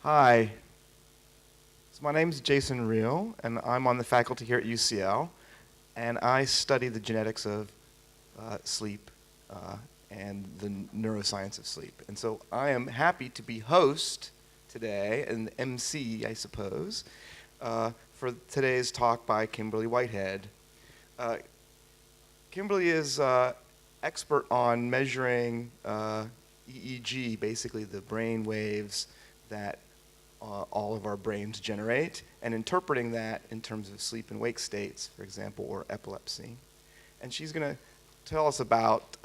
Hi, so my name is Jason Reel, and I'm on the faculty here at UCL, and I study the genetics of sleep and the neuroscience of sleep. And so I am happy to be host today, and MC, I suppose, for today's talk by Kimberley Whitehead. Kimberley is expert on measuring EEG, basically the brain waves that all of our brains generate, and interpreting that in terms of sleep and wake states, for example, or epilepsy. And she's going to tell us about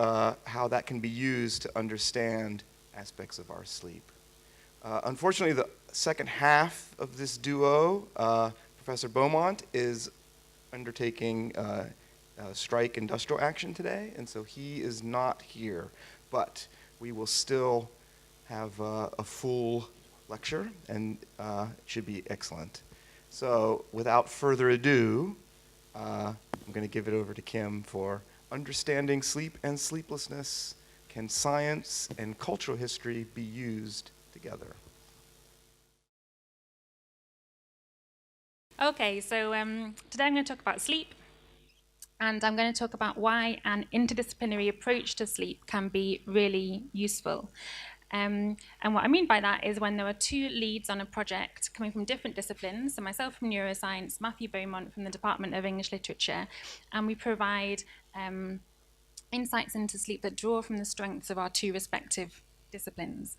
how that can be used to understand aspects of our sleep. Unfortunately, the second half of this duo, Professor Beaumont, is undertaking strike industrial action today, and so he is not here. But we will still have a full lecture, and it should be excellent. So without further ado, I'm going to give it over to Kim for Understanding Sleep and Sleeplessness. Can science and cultural history be used together? Okay, so today I'm going to talk about sleep, and I'm going to talk about why an interdisciplinary approach to sleep can be really useful. And what I mean by that is when there are two leads on a project coming from different disciplines, so myself from neuroscience, Matthew Beaumont from the Department of English Literature, and we provide insights into sleep that draw from the strengths of our two respective disciplines.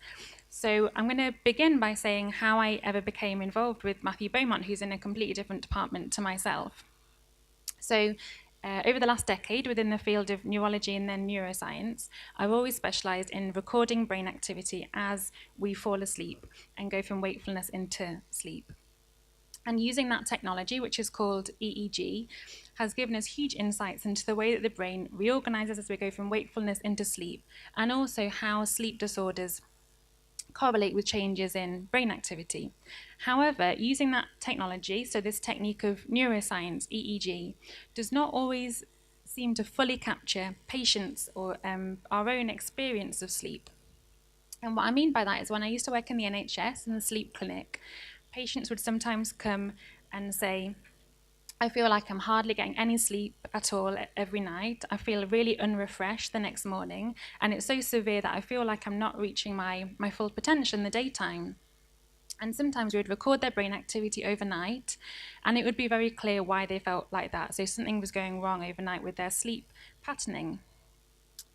So I'm going to begin by saying how I ever became involved with Matthew Beaumont, who's in a completely different department to myself. So over the last decade, within the field of neurology and then neuroscience, I've always specialised in recording brain activity as we fall asleep and go from wakefulness into sleep. And using that technology, which is called EEG, has given us huge insights into the way that the brain reorganizes as we go from wakefulness into sleep, and also how sleep disorders correlate with changes in brain activity. However, using that technology, so this technique of neuroscience, EEG, does not always seem to fully capture patients' or our own experience of sleep. And what I mean by that is when I used to work in the NHS in the sleep clinic, patients would sometimes come and say, I feel like I'm hardly getting any sleep at all every night. I feel really unrefreshed the next morning, and it's so severe that I feel like I'm not reaching my full potential in the daytime. And sometimes we would record their brain activity overnight, and it would be very clear why they felt like that. So something was going wrong overnight with their sleep patterning.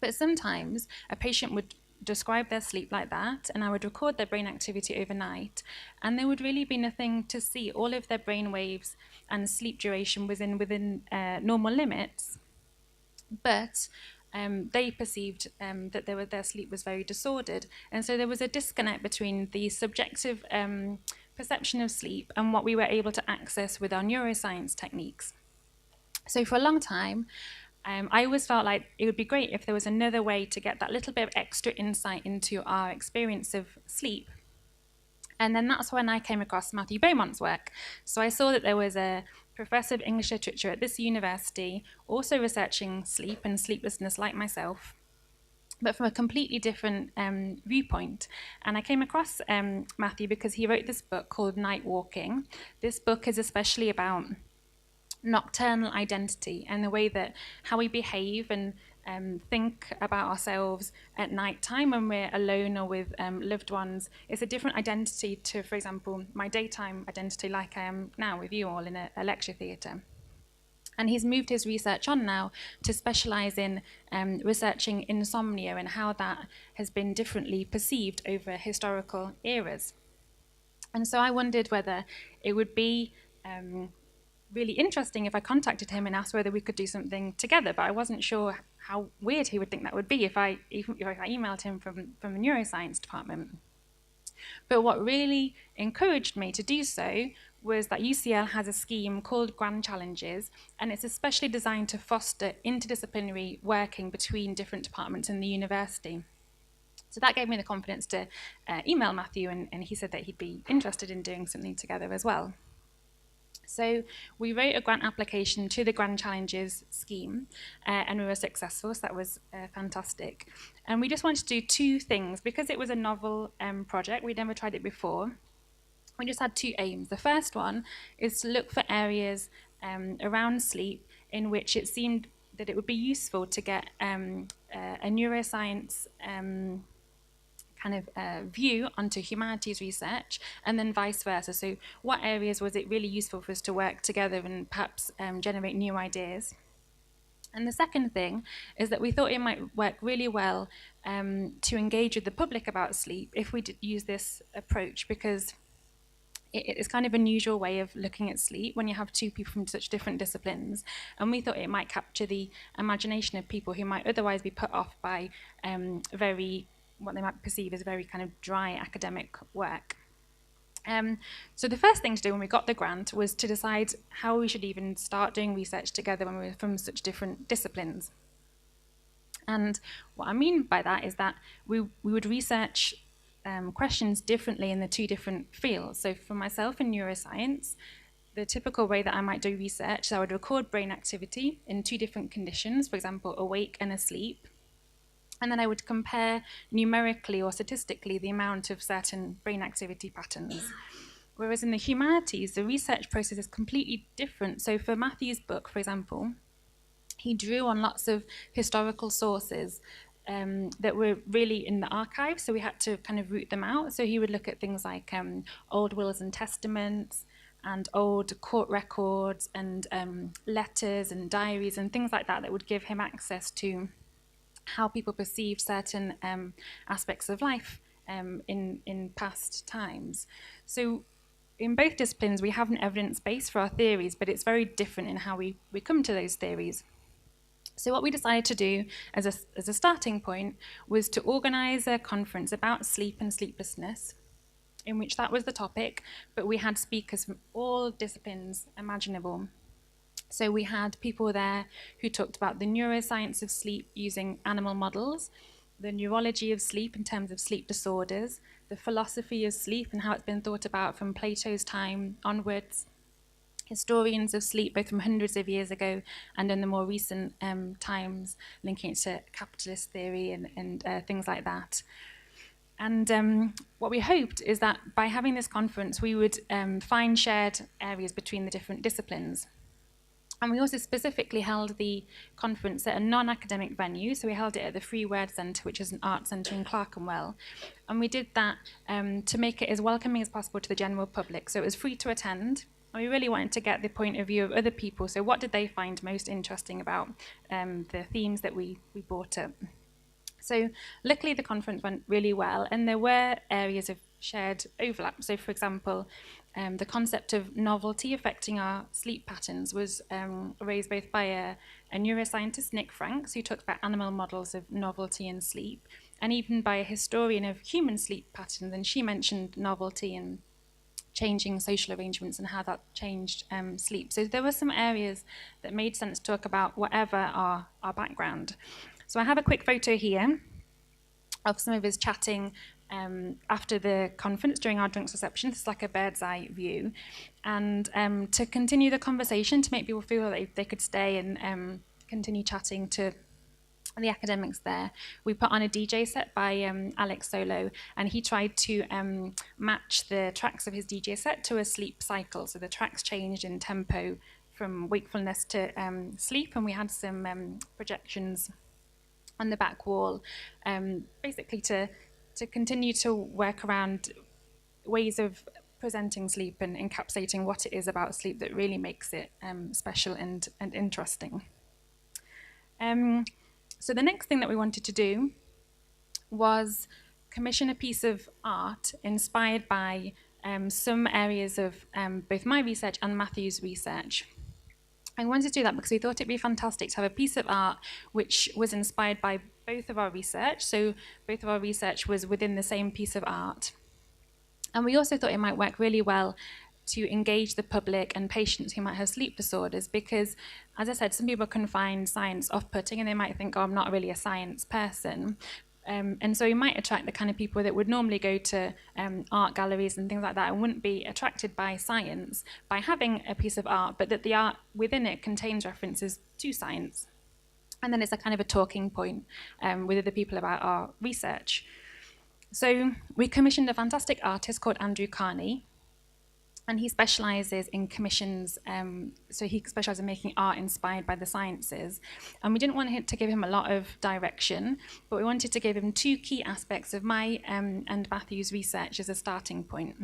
But sometimes a patient would describe their sleep like that, and I would record their brain activity overnight, and there would really be nothing to see. All of their brain waves and sleep duration was within normal limits, but they perceived that their sleep was very disordered, and so there was a disconnect between the subjective perception of sleep and what we were able to access with our neuroscience techniques. So for a long time, I always felt like it would be great if there was another way to get that little bit of extra insight into our experience of sleep. And then that's when I came across Matthew Beaumont's work. So I saw that there was a professor of English literature at this university also researching sleep and sleeplessness like myself, but from a completely different viewpoint. And I came across Matthew because he wrote this book called Night Walking. This book is especially about nocturnal identity and the way that how we behave and think about ourselves at night time when we're alone or with loved ones is a different identity to, for example, my daytime identity like I am now with you all in a lecture theatre. And he's moved his research on now to specialise in researching insomnia and how that has been differently perceived over historical eras. And so I wondered whether it would be really interesting if I contacted him and asked whether we could do something together, but I wasn't sure how weird he would think that would be if I emailed him from the neuroscience department. But what really encouraged me to do so was that UCL has a scheme called Grand Challenges, and it's especially designed to foster interdisciplinary working between different departments in the university. So that gave me the confidence to email Matthew, and he said that he'd be interested in doing something together as well. So we wrote a grant application to the Grand Challenges scheme, and we were successful, so that was fantastic. And we just wanted to do two things. Because it was a novel project, we'd never tried it before, We just had two aims. The first one is to look for areas around sleep in which it seemed that it would be useful to get a neuroscience view onto humanities research, and then vice versa. So what areas was it really useful for us to work together and perhaps generate new ideas? And the second thing is that we thought it might work really well to engage with the public about sleep if we did use this approach, because it's kind of an unusual way of looking at sleep when you have two people from such different disciplines. And we thought it might capture the imagination of people who might otherwise be put off by what they might perceive as very kind of dry academic work. So the first thing to do when we got the grant was to decide how we should even start doing research together when we were from such different disciplines. And what I mean by that is that we would research questions differently in the two different fields. So for myself in neuroscience, the typical way that I might do research is I would record brain activity in two different conditions, for example, awake and asleep. And then I would compare numerically or statistically the amount of certain brain activity patterns. Whereas in the humanities, the research process is completely different. So for Matthew's book, for example, he drew on lots of historical sources that were really in the archive, so we had to kind of root them out. So he would look at things like old wills and testaments, and old court records, and letters and diaries and things like that that would give him access to how people perceived certain aspects of life in past times. So in both disciplines, we have an evidence base for our theories, but it's very different in how we come to those theories. So what we decided to do as a starting point was to organise a conference about sleep and sleeplessness, in which that was the topic, but we had speakers from all disciplines imaginable. So we had people there who talked about the neuroscience of sleep using animal models, the neurology of sleep in terms of sleep disorders, the philosophy of sleep and how it's been thought about from Plato's time onwards, historians of sleep both from hundreds of years ago and in the more recent times, linking it to capitalist theory and things like that. And what we hoped is that by having this conference, we would find shared areas between the different disciplines. And we also specifically held the conference at a non-academic venue, so we held it at the Free Word Centre, which is an art centre in Clerkenwell. And we did that to make it as welcoming as possible to the general public, so it was free to attend. And we really wanted to get the point of view of other people, so what did they find most interesting about the themes that we brought up. So luckily the conference went really well, and there were areas of shared overlap. So for example, the concept of novelty affecting our sleep patterns was raised both by a neuroscientist, Nick Franks, who talked about animal models of novelty in sleep, and even by a historian of human sleep patterns, and she mentioned novelty and changing social arrangements and how that changed sleep. So there were some areas that made sense to talk about whatever our background. So I have a quick photo here of some of us chatting after the conference during our drinks reception. This is like a bird's eye view. And to continue the conversation, to make people feel like they could stay and continue chatting to the academics there, we put on a DJ set by Alex Solo, and he tried to match the tracks of his DJ set to a sleep cycle. So the tracks changed in tempo from wakefulness to sleep, and we had some projections on the back wall, basically to continue to work around ways of presenting sleep and encapsulating what it is about sleep that really makes it special and interesting. So the next thing that we wanted to do was commission a piece of art inspired by some areas of both my research and Matthew's research. I wanted to do that because we thought it'd be fantastic to have a piece of art which was inspired by both of our research. So both of our research was within the same piece of art. And we also thought it might work really well to engage the public and patients who might have sleep disorders, because, as I said, some people can find science off-putting and they might think, oh, I'm not really a science person. And so we might attract the kind of people that would normally go to art galleries and things like that and wouldn't be attracted by science by having a piece of art, but that the art within it contains references to science. And then it's a kind of a talking point with other people about our research. So we commissioned a fantastic artist called Andrew Kearney, and he specializes in commissions. So he specializes in making art inspired by the sciences. And we didn't want to give him a lot of direction, but we wanted to give him two key aspects of my and Matthew's research as a starting point.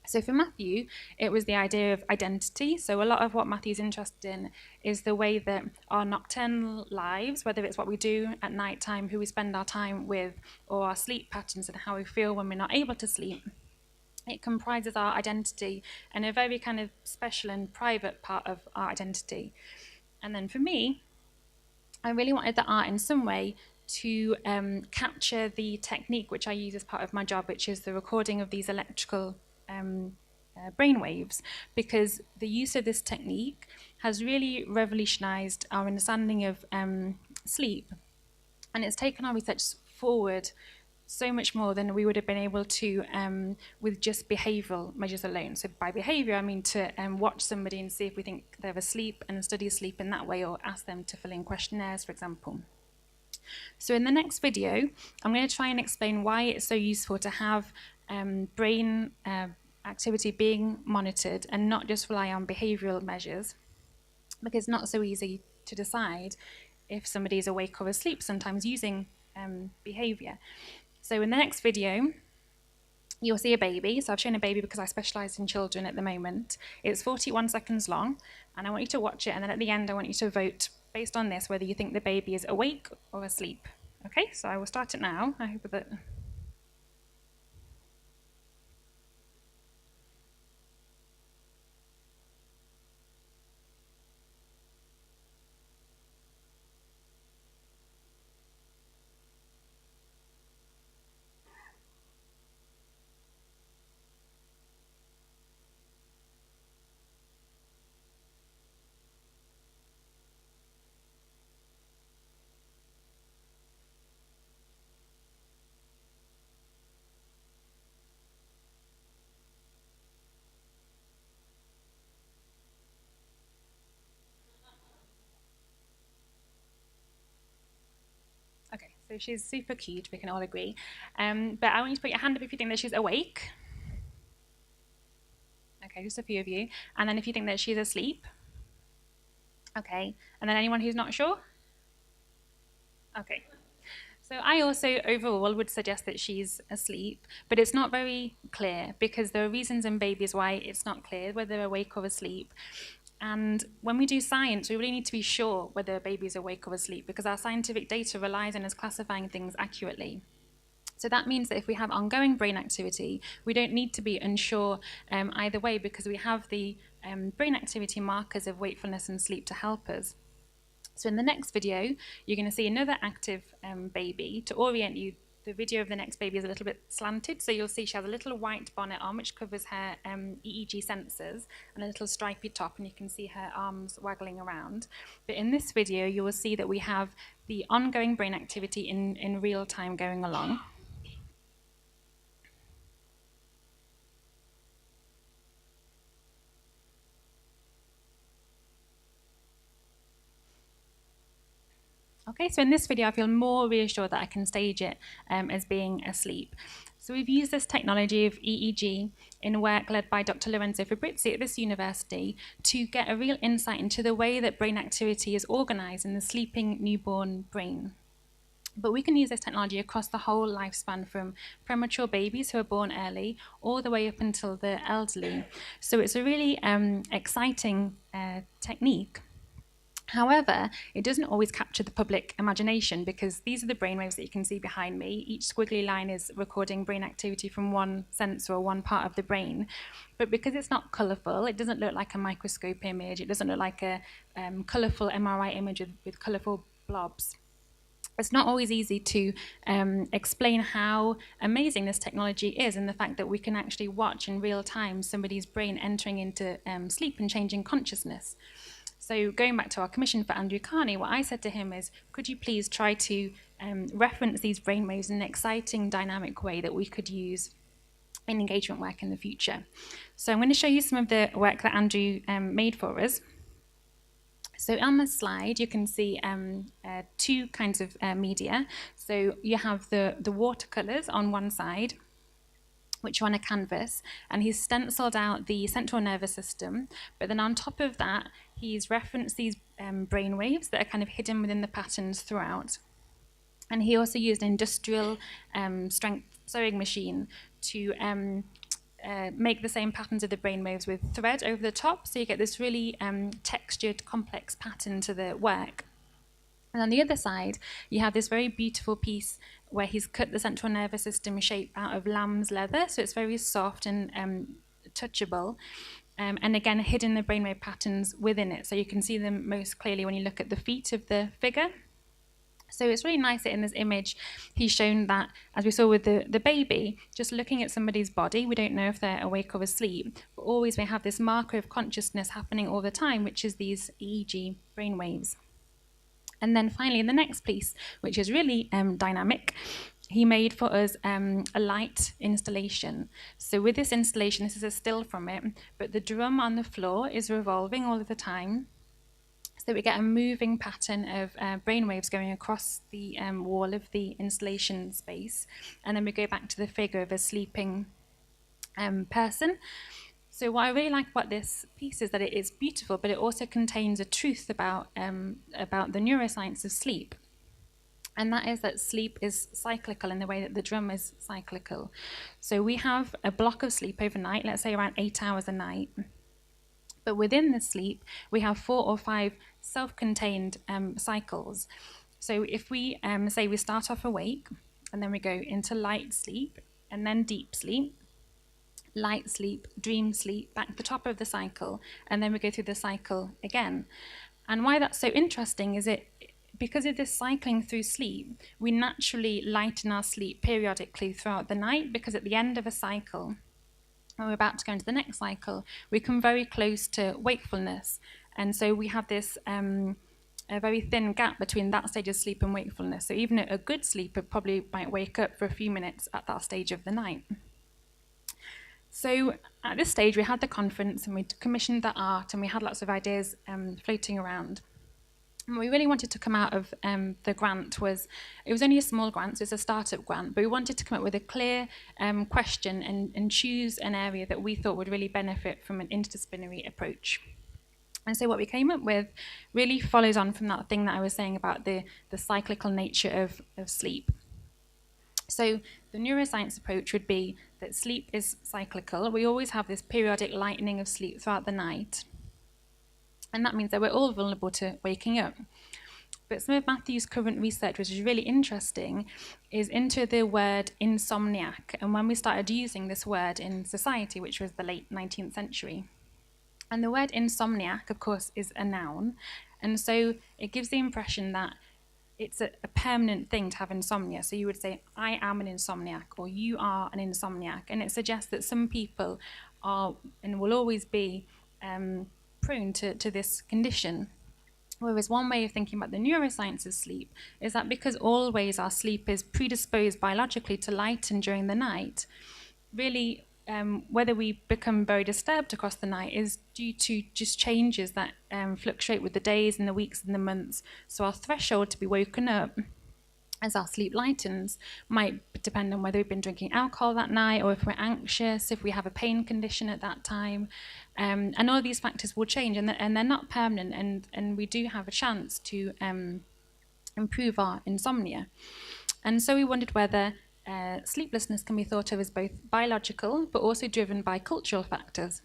So for Matthew, it was the idea of identity. So a lot of what Matthew's interested in is the way that our nocturnal lives, whether it's what we do at night time, who we spend our time with, or our sleep patterns and how we feel when we're not able to sleep, it comprises our identity and a very kind of special and private part of our identity. And then for me, I really wanted the art in some way to capture the technique which I use as part of my job, which is the recording of these electrical brain waves, because the use of this technique has really revolutionized our understanding of sleep, and it's taken our research forward so much more than we would have been able to with just behavioural measures alone. So by behaviour, I mean to watch somebody and see if we think they're asleep and study sleep in that way, or ask them to fill in questionnaires, for example. So in the next video, I'm going to try and explain why it's so useful to have brain activity being monitored and not just rely on behavioural measures, because it's not so easy to decide if somebody is awake or asleep, sometimes using behaviour. So in the next video, you'll see a baby. So I've shown a baby because I specialise in children at the moment. It's 41 seconds long, and I want you to watch it, and then at the end I want you to vote based on this whether you think the baby is awake or asleep. Okay, so I will start it now. I hope that... Okay, so she's super cute, we can all agree. But I want you to put your hand up if you think that she's awake. Okay, just a few of you. And then if you think that she's asleep. Okay, and then anyone who's not sure? Okay. So I also overall would suggest that she's asleep, but it's not very clear because there are reasons in babies why it's not clear whether they're awake or asleep. And when we do science, we really need to be sure whether a baby is awake or asleep, because our scientific data relies on us classifying things accurately. So that means that if we have ongoing brain activity, we don't need to be unsure either way, because we have the brain activity markers of wakefulness and sleep to help us. So in the next video, you're going to see another active baby. To orient you, the video of the next baby is a little bit slanted, so you'll see she has a little white bonnet on which covers her EEG sensors and a little stripy top, and you can see her arms waggling around. But in this video, you will see that we have the ongoing brain activity in real time going along. Okay, so in this video, I feel more reassured that I can stage it as being asleep. So we've used this technology of EEG in work led by Dr. Lorenzo Fabrizi at this university to get a real insight into the way that brain activity is organized in the sleeping newborn brain. But we can use this technology across the whole lifespan, from premature babies who are born early all the way up until the elderly. So it's a really exciting technique. However, it doesn't always capture the public imagination, because these are the brainwaves that you can see behind me. Each squiggly line is recording brain activity from one sensor or one part of the brain. But because it's not colourful, it doesn't look like a microscope image, it doesn't look like a colourful MRI image with colourful blobs. It's not always easy to explain how amazing this technology is, and the fact that we can actually watch in real time somebody's brain entering into sleep and changing consciousness. So going back to our commission for Andrew Kearney, what I said to him is, could you please try to reference these brainwaves in an exciting, dynamic way that we could use in engagement work in the future. So I'm going to show you some of the work that Andrew made for us. So on this slide, you can see two kinds of media. So you have the watercolours on one side, which are on a canvas, and he's stenciled out the central nervous system, but then on top of that, he's referenced these brain waves that are kind of hidden within the patterns throughout. And he also used an industrial strength sewing machine to make the same patterns of the brainwaves with thread over the top, so you get this really textured, complex pattern to the work. And on the other side, you have this very beautiful piece where he's cut the central nervous system shape out of lamb's leather, so it's very soft and touchable. And again, hidden the brainwave patterns within it, so you can see them most clearly when you look at the feet of the figure. So it's really nice that in this image, he's shown that, as we saw with the baby, just looking at somebody's body, we don't know if they're awake or asleep, but always we have this marker of consciousness happening all the time, which is these EEG brainwaves. And then finally, in the next piece, which is really dynamic, he made for us a light installation. So with this installation, this is a still from it, but the drum on the floor is revolving all of the time. So we get a moving pattern of brainwaves going across the wall of the installation space. And then we go back to the figure of a sleeping person. So what I really like about this piece is that it is beautiful, but it also contains a truth about the neuroscience of sleep. And that is that sleep is cyclical in the way that the drum is cyclical. So we have a block of sleep overnight, let's say around 8 hours a night. But within the sleep, we have 4 or 5 self-contained cycles. So if we say we start off awake, and then we go into light sleep, and then deep sleep, light sleep, dream sleep, back to the top of the cycle, and then we go through the cycle again. And why that's so interesting is because of this cycling through sleep, we naturally lighten our sleep periodically throughout the night, because at the end of a cycle, when we're about to go into the next cycle, we come very close to wakefulness. And so we have this a very thin gap between that stage of sleep and wakefulness. So even a good sleeper probably might wake up for a few minutes at that stage of the night. So at this stage, we had the conference and we commissioned the art and we had lots of ideas floating around. And what we really wanted to come out of the grant was, it was only a small grant, so it's a startup grant, but we wanted to come up with a clear question and choose an area that we thought would really benefit from an interdisciplinary approach. And so what we came up with really follows on from that thing that I was saying about the cyclical nature of sleep. So the neuroscience approach would be that sleep is cyclical. We always have this periodic lightening of sleep throughout the night. And that means that we're all vulnerable to waking up. But some of Matthew's current research, which is really interesting, is into the word insomniac. And when we started using this word in society, which was the late 19th century. And the word insomniac, of course, is a noun. And so it gives the impression that it's a permanent thing to have insomnia. So you would say, I am an insomniac, or you are an insomniac. And it suggests that some people are and will always be prone to this condition. Whereas one way of thinking about the neuroscience of sleep is that because always our sleep is predisposed biologically to lighten during the night, really whether we become very disturbed across the night is due to just changes that fluctuate with the days and the weeks and the months. So our threshold to be woken up as our sleep lightens might depend on whether we've been drinking alcohol that night, or if we're anxious, if we have a pain condition at that time. And all of these factors will change, and they're not permanent, and we do have a chance to improve our insomnia. And so we wondered whether sleeplessness can be thought of as both biological, but also driven by cultural factors.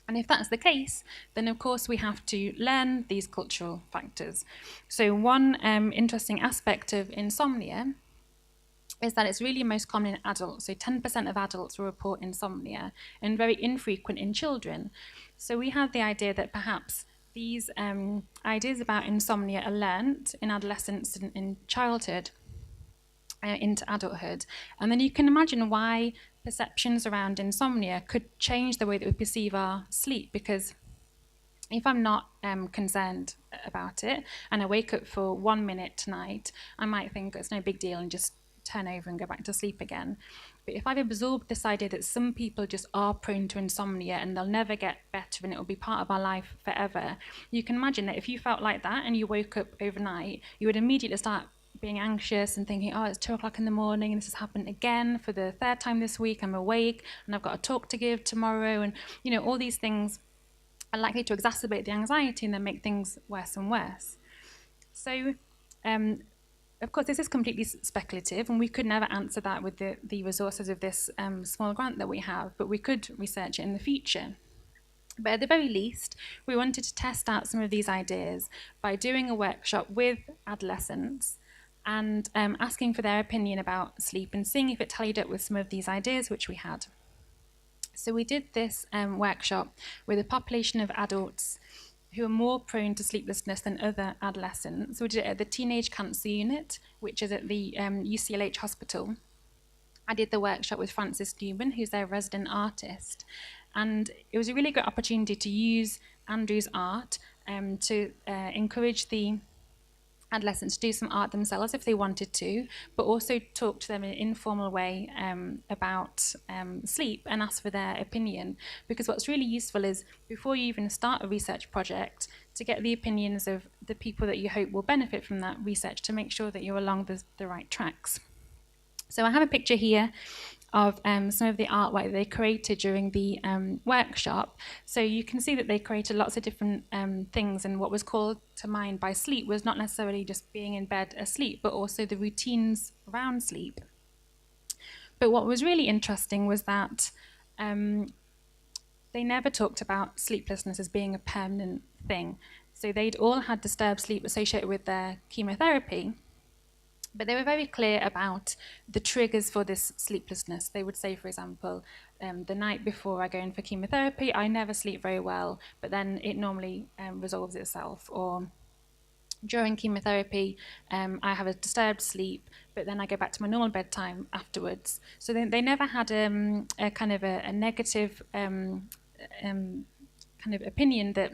And if that's the case, then of course we have to learn these cultural factors. So one interesting aspect of insomnia is that it's really most common in adults. So 10% of adults will report insomnia, and very infrequent in children. So we had the idea that perhaps these ideas about insomnia are learnt in adolescence and in childhood into adulthood. And then you can imagine why perceptions around insomnia could change the way that we perceive our sleep, because if I'm not concerned about it and I wake up for 1 minute tonight, I might think it's no big deal and just turn over and go back to sleep again. But if I've absorbed this idea that some people just are prone to insomnia and they'll never get better and it will be part of our life forever, you can imagine that if you felt like that and you woke up overnight, you would immediately start being anxious and thinking, oh, it's 2 o'clock in the morning and this has happened again for the third time this week. I'm awake and I've got a talk to give tomorrow. And, all these things are likely to exacerbate the anxiety and then make things worse and worse. So, of course, this is completely speculative, and we could never answer that with the resources of this small grant that we have, but we could research it in the future. But at the very least, we wanted to test out some of these ideas by doing a workshop with adolescents and asking for their opinion about sleep and seeing if it tallied up with some of these ideas which we had. So we did this workshop with a population of adults who are more prone to sleeplessness than other adolescents. So we did it at the Teenage Cancer Unit, which is at the UCLH hospital. I did the workshop with Francis Newman, who's their resident artist. And it was a really good opportunity to use Andrew's art to encourage the adolescents to do some art themselves if they wanted to, but also talk to them in an informal way about sleep and ask for their opinion. Because what's really useful is, before you even start a research project, to get the opinions of the people that you hope will benefit from that research to make sure that you're along the right tracks. So I have a picture here of some of the artwork that they created during the workshop. So you can see that they created lots of different things, and what was called to mind by sleep was not necessarily just being in bed asleep, but also the routines around sleep. But what was really interesting was that they never talked about sleeplessness as being a permanent thing. So they'd all had disturbed sleep associated with their chemotherapy, but they were very clear about the triggers for this sleeplessness. They would say, for example, the night before I go in for chemotherapy, I never sleep very well, but then it normally resolves itself. Or during chemotherapy, I have a disturbed sleep, but then I go back to my normal bedtime afterwards. So they never had a kind of a negative kind of opinion that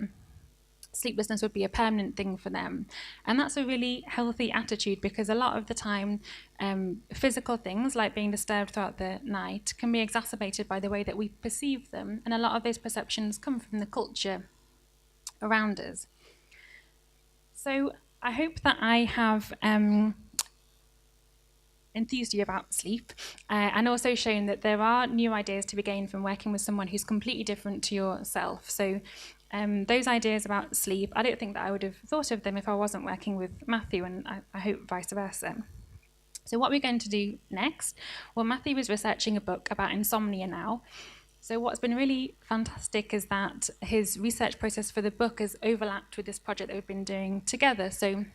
sleeplessness would be a permanent thing for them. And that's a really healthy attitude, because a lot of the time physical things like being disturbed throughout the night can be exacerbated by the way that we perceive them, and a lot of those perceptions come from the culture around us. So I hope that I have enthused you about sleep and also shown that there are new ideas to be gained from working with someone who's completely different to yourself. So those ideas about sleep, I don't think that I would have thought of them if I wasn't working with Matthew, and I hope vice versa. So what we're going to do next, well, Matthew was researching a book about insomnia now. So what's been really fantastic is that his research process for the book has overlapped with this project that we've been doing together. So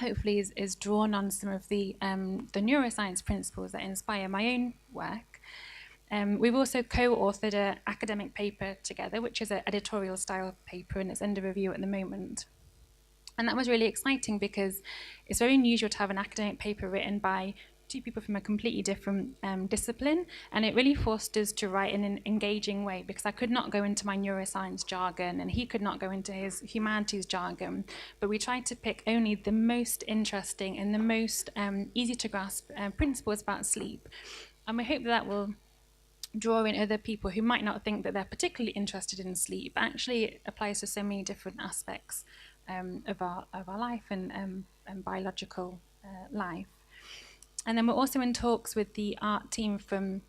hopefully is drawn on some of the neuroscience principles that inspire my own work. We've also co-authored an academic paper together, which is an editorial style paper, and it's under review at the moment. And that was really exciting because it's very unusual to have an academic paper written by two people from a completely different discipline, and it really forced us to write in an engaging way, because I could not go into my neuroscience jargon and he could not go into his humanities jargon, but we tried to pick only the most interesting and the most easy to grasp principles about sleep. And we hope that will draw in other people who might not think that they're particularly interested in sleep, but actually it applies to so many different aspects of our life and biological life. And then we're also in talks with the art team from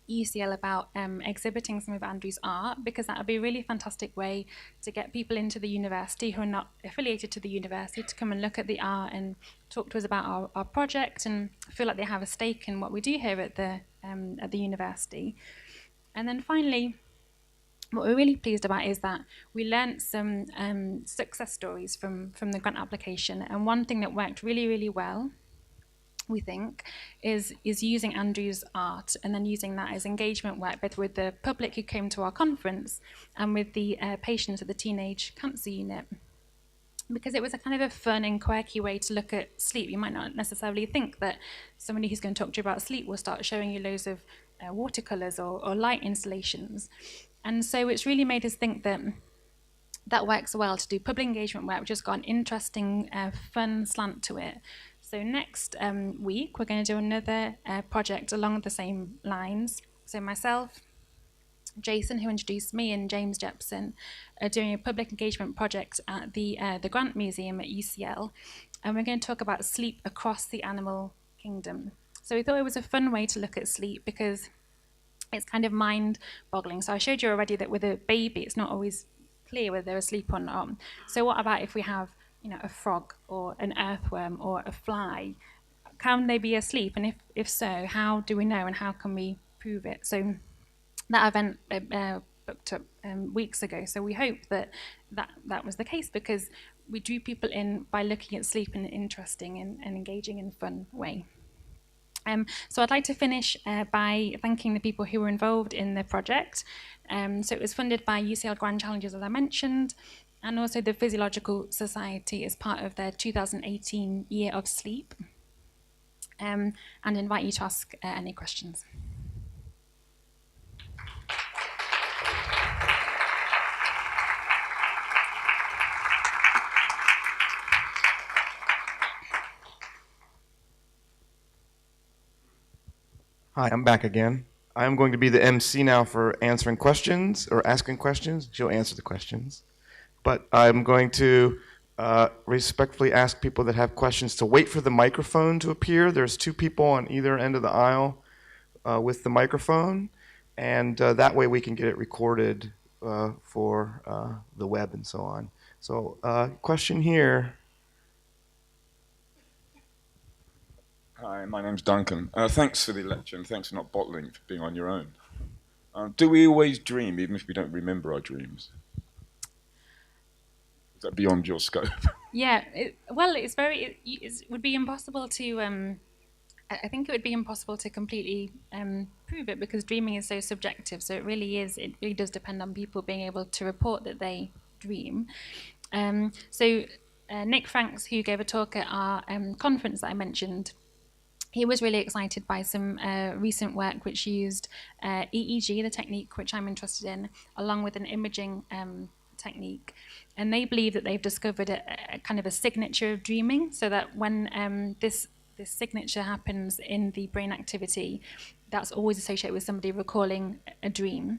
UCL about exhibiting some of Andrew's art, because that would be a really fantastic way to get people into the university who are not affiliated to the university to come and look at the art and talk to us about our project and feel like they have a stake in what we do here at the university. And then finally, what we're really pleased about is that we learnt some success stories from the grant application, and one thing that worked really, really well, we think, is using Andrew's art and then using that as engagement work, both with the public who came to our conference and with the patients at the Teenage Cancer Unit. Because it was a kind of a fun and quirky way to look at sleep. You might not necessarily think that somebody who's going to talk to you about sleep will start showing you loads of watercolours or light installations. And so it's really made us think that works well to do public engagement work, which has got an interesting, fun slant to it. So next week, we're going to do another project along the same lines. So myself, Jason, who introduced me, and James Jepson are doing a public engagement project at the Grant Museum at UCL. and we're going to talk about sleep across the animal kingdom. So we thought it was a fun way to look at sleep because it's kind of mind-boggling. So I showed you already that with a baby, it's not always clear whether they're asleep or not. So what about if we have, a frog or an earthworm or a fly? Can they be asleep? And if so, how do we know and how can we prove it? So that event booked up weeks ago. So we hope that was the case because we drew people in by looking at sleep in an interesting and engaging and fun way. So I'd like to finish by thanking the people who were involved in the project. So it was funded by UCL Grand Challenges, as I mentioned, and also the Physiological Society as part of their 2018 Year of Sleep. And invite you to ask any questions. Hi, I'm back again. I'm going to be the MC now for answering questions or asking questions. She'll answer the questions. But I'm going to respectfully ask people that have questions to wait for the microphone to appear. There's 2 people on either end of the aisle with the microphone, and that way we can get it recorded for the web and so on. So, question here. Hi, my name's Duncan. Thanks for the lecture and thanks for not bottling for being on your own. Do we always dream, even if we don't remember our dreams? Is that beyond your scope? Yeah, it would be impossible to. I think it would be impossible to completely prove it because dreaming is so subjective. So it really does depend on people being able to report that they dream. So Nick Franks, who gave a talk at our conference that I mentioned, he was really excited by some recent work which used EEG, the technique which I'm interested in, along with an imaging technique. And they believe that they've discovered a kind of a signature of dreaming, so that when this signature happens in the brain activity, that's always associated with somebody recalling a dream.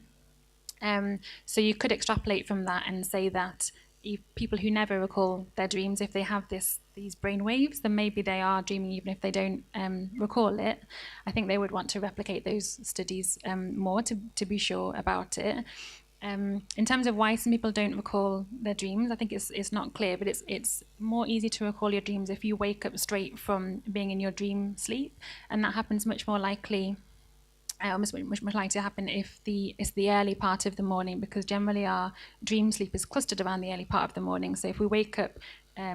So you could extrapolate from that and say that if people who never recall their dreams, if they have these brain waves, then maybe they are dreaming even if they don't recall it. I think they would want to replicate those studies more to be sure about it. In terms of why some people don't recall their dreams, I think it's not clear, but it's more easy to recall your dreams if you wake up straight from being in your dream sleep, and that happens much more likely. Much likely to happen if it's the early part of the morning, because generally our dream sleep is clustered around the early part of the morning. So if we wake up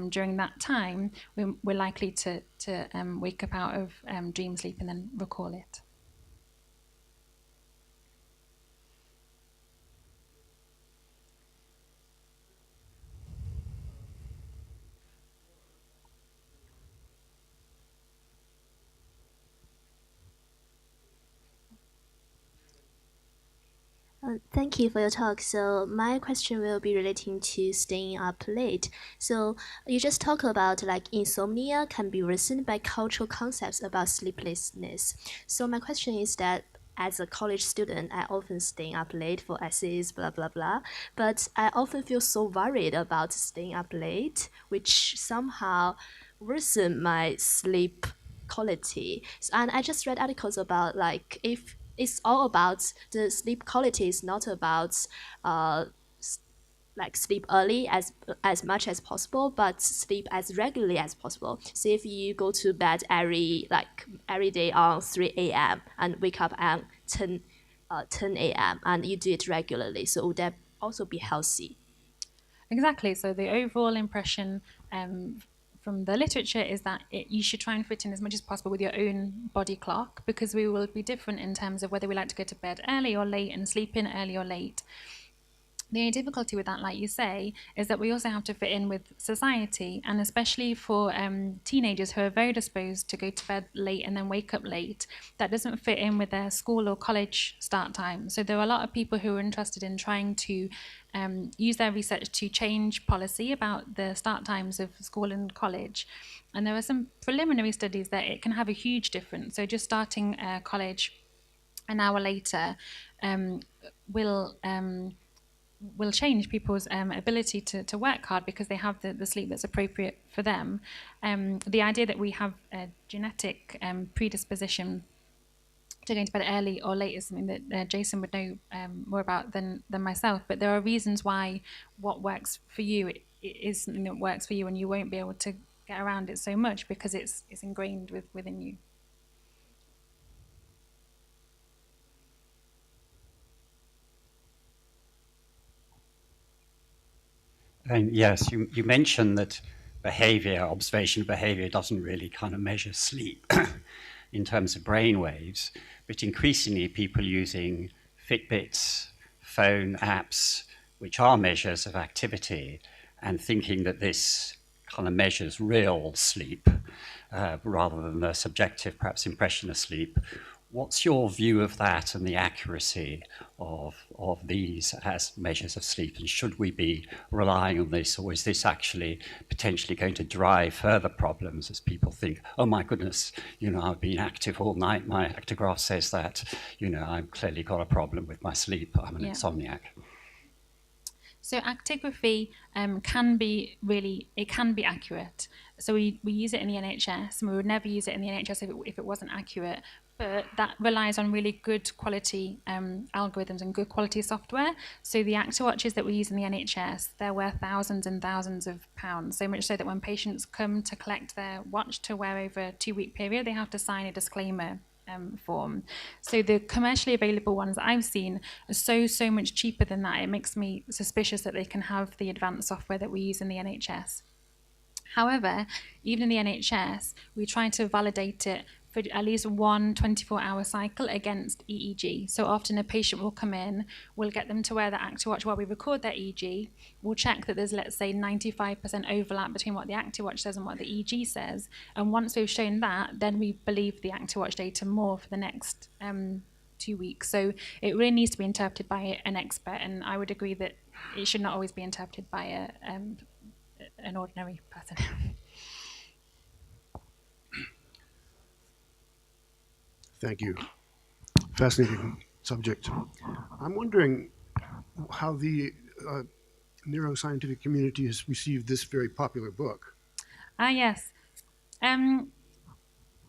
during that time, we're likely to wake up out of dream sleep and then recall it. Thank you for your talk. So my question will be relating to staying up late. So you just talk about like insomnia can be worsened by cultural concepts about sleeplessness. So my question is that as a college student, I often staying up late for essays, blah, blah, blah. But I often feel so worried about staying up late, which somehow worsen my sleep quality. And I just read articles about like if it's all about the sleep quality is not about uh, like sleep early as much as possible, but sleep as regularly as possible. So if you go to bed every day on 3 a.m. and wake up at 10 a.m. and you do it regularly, so would that also be healthy? Exactly. So the overall impression from the literature is that you should try and fit in as much as possible with your own body clock, because we will be different in terms of whether we like to go to bed early or late and sleep in early or late. The only difficulty with that, like you say, is that we also have to fit in with society, and especially for teenagers who are very disposed to go to bed late and then wake up late, that doesn't fit in with their school or college start time. So there are a lot of people who are interested in trying to use their research to change policy about the start times of school and college. And there are some preliminary studies that it can have a huge difference. So just starting college an hour later will will change people's ability to work hard because they have the sleep that's appropriate for them. The idea that we have a genetic predisposition to going to bed early or late is something that Jason would know more about than myself. But there are reasons why what works for you it is something that works for you, and you won't be able to get around it so much because it's ingrained within you. And yes, you mentioned that observation behavior doesn't really kind of measure sleep in terms of brain waves, but increasingly people using Fitbits, phone apps, which are measures of activity, and thinking that this kind of measures real sleep rather than the subjective, perhaps, impression of sleep. What's your view of that and the accuracy of these as measures of sleep? And should we be relying on this, or is this actually potentially going to drive further problems as people think, oh my goodness, I've been active all night, my actigraph says that, I've clearly got a problem with my sleep, I'm an insomniac. So actigraphy can be accurate. So we use it in the NHS, and we would never use it in the NHS if it wasn't accurate. But that relies on really good quality algorithms and good quality software. So the ActiWatches that we use in the NHS, they're worth thousands and thousands of pounds. So much so that when patients come to collect their watch to wear over a 2-week period, they have to sign a disclaimer form. So the commercially available ones that I've seen are so much cheaper than that. It makes me suspicious that they can have the advanced software that we use in the NHS. However, even in the NHS, we try to validate it for at least one 24-hour cycle against EEG. So often a patient will come in, we'll get them to wear the ActiWatch while we record their EEG. We'll check that there's, let's say, 95% overlap between what the ActiWatch says and what the EEG says. And once we've shown that, then we believe the ActiWatch data more for the next 2 weeks. So it really needs to be interpreted by an expert, and I would agree that it should not always be interpreted by an ordinary person. Thank you. Fascinating subject. I'm wondering how the neuroscientific community has received this very popular book. Yes. To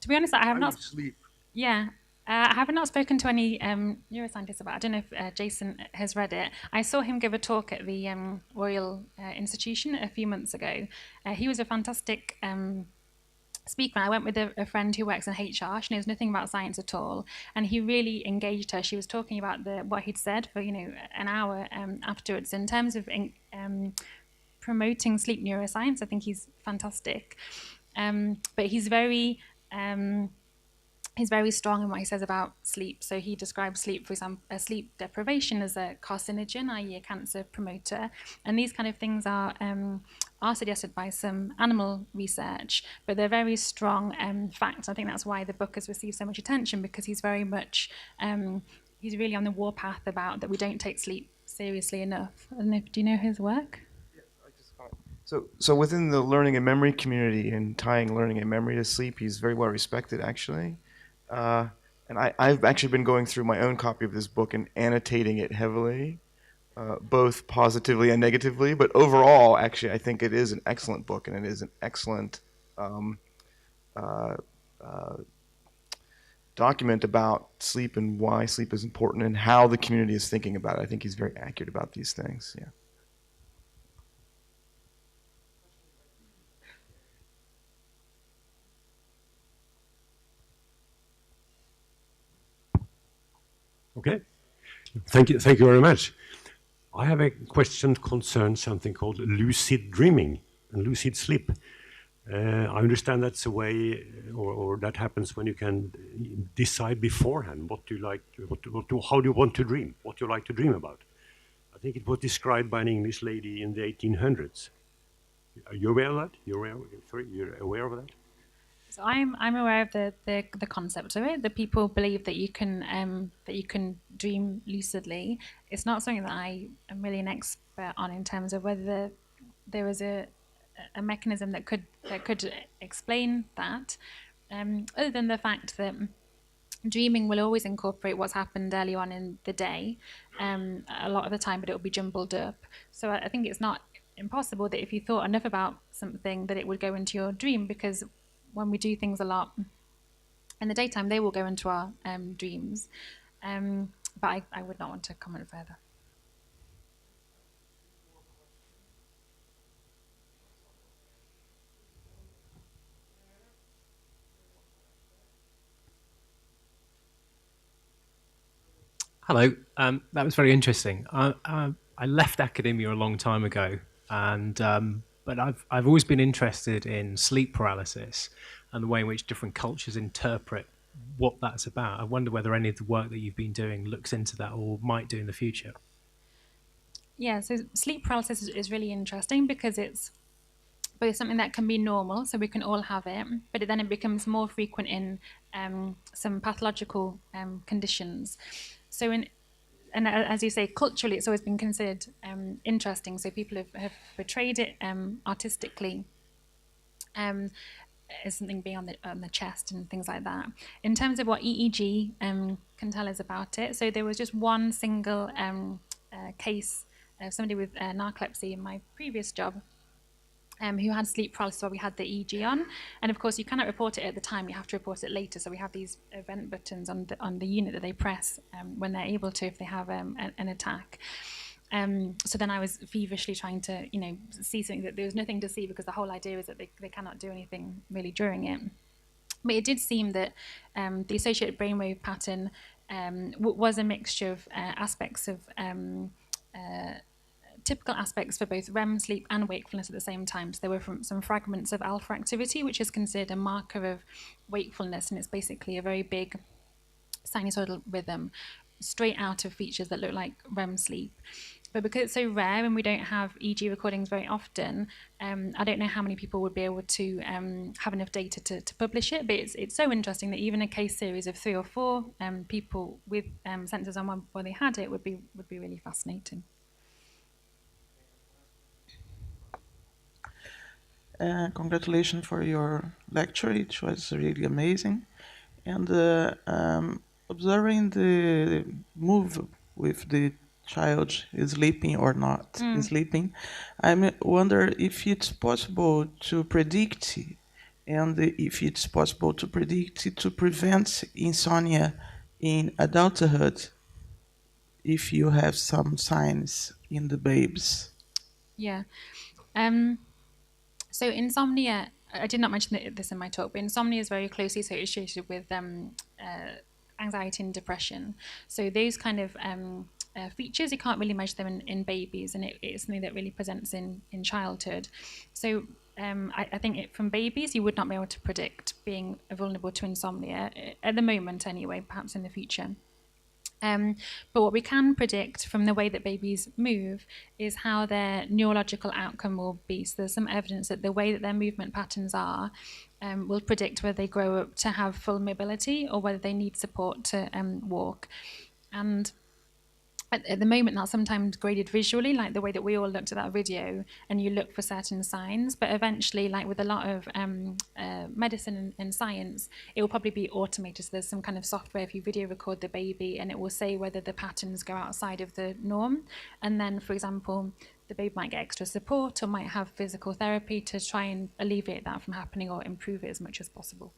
be honest, I have not. Sleep. Yeah. I have not spoken to any neuroscientists about it. I don't know if Jason has read it. I saw him give a talk at the Royal Institution a few months ago. He was a fantastic speaker. I went with a friend who works in HR. She knows nothing about science at all, and he really engaged her. She was talking about what he'd said for an hour afterwards. In terms of promoting sleep neuroscience, I think he's fantastic. But he's very strong in what he says about sleep. So he describes sleep, for example, sleep deprivation as a carcinogen, i.e. a cancer promoter. And these kind of things are suggested by some animal research, but they're very strong facts. I think that's why the book has received so much attention, because he's very much, he's really on the warpath about that we don't take sleep seriously enough. I don't know, do you know his work? So within the learning and memory community and tying learning and memory to sleep, he's very well respected, actually. And I've actually been going through my own copy of this book and annotating it heavily, both positively and negatively. But overall, actually, I think it is an excellent book, and it is an excellent document about sleep and why sleep is important and how the community is thinking about it. I think he's very accurate about these things. Yeah. Okay, thank you very much. I have a question concerning something called lucid dreaming and lucid sleep. I understand that's a way, or that happens when you can decide beforehand what you like, how do you want to dream, what you like to dream about. I think it was described by an English lady in the 1800s. Are you aware of that? You're aware of that? So I'm aware of the concept of it. That people believe that you can dream lucidly. It's not something that I am really an expert on in terms of whether there is a mechanism that could explain that. Other than the fact that dreaming will always incorporate what's happened early on in the day, a lot of the time, but it will be jumbled up. So I think it's not impossible that if you thought enough about something that it would go into your dream, because when we do things a lot in the daytime, they will go into our dreams. But I would not want to comment further. Hello, that was very interesting. I left academia a long time ago, and but I've always been interested in sleep paralysis and the way in which different cultures interpret what that's about. I wonder whether any of the work that you've been doing looks into that or might do in the future. Yeah, so sleep paralysis is really interesting because it's both something that can be normal, so we can all have it, but then it becomes more frequent in some pathological conditions. So as you say, culturally, it's always been considered interesting. So people have portrayed it artistically as something being on the chest and things like that. In terms of what EEG can tell us about it, so there was just one single case of somebody with narcolepsy in my previous job, who had sleep paralysis while we had the EEG on. And of course, you cannot report it at the time, you have to report it later. So we have these event buttons on the unit that they press when they're able to, if they have an attack. So then I was feverishly trying to, see something that there was nothing to see, because the whole idea is that they cannot do anything really during it. But it did seem that the associated brainwave pattern was a mixture of aspects of typical aspects for both REM sleep and wakefulness at the same time. So there were some fragments of alpha activity, which is considered a marker of wakefulness, and it's basically a very big sinusoidal rhythm straight out of features that look like REM sleep. But because it's so rare and we don't have EEG recordings very often, I don't know how many people would be able to have enough data to publish it. But it's so interesting that even a case series of 3 or 4 people with sensors on where they had it would be really fascinating. Congratulations for your lecture. It was really amazing. And observing the move with the child is sleeping or not sleeping, I wonder if it's possible to predict, and if it's possible to predict to prevent insomnia in adulthood, if you have some signs in the babes. Yeah. So insomnia, I did not mention this in my talk, but insomnia is very closely associated with anxiety and depression. So those kind of features, you can't really measure them in babies, and it's something that really presents in childhood. So I think from babies, you would not be able to predict being vulnerable to insomnia, at the moment anyway, perhaps in the future. But what we can predict from the way that babies move is how their neurological outcome will be. So there's some evidence that the way that their movement patterns are will predict whether they grow up to have full mobility or whether they need support to walk. And at the moment, that's sometimes graded visually, like the way that we all looked at that video, and you look for certain signs. But eventually, like with a lot of medicine and science, it will probably be automated. So there's some kind of software, if you video record the baby, and it will say whether the patterns go outside of the norm. And then, for example, the baby might get extra support or might have physical therapy to try and alleviate that from happening or improve it as much as possible.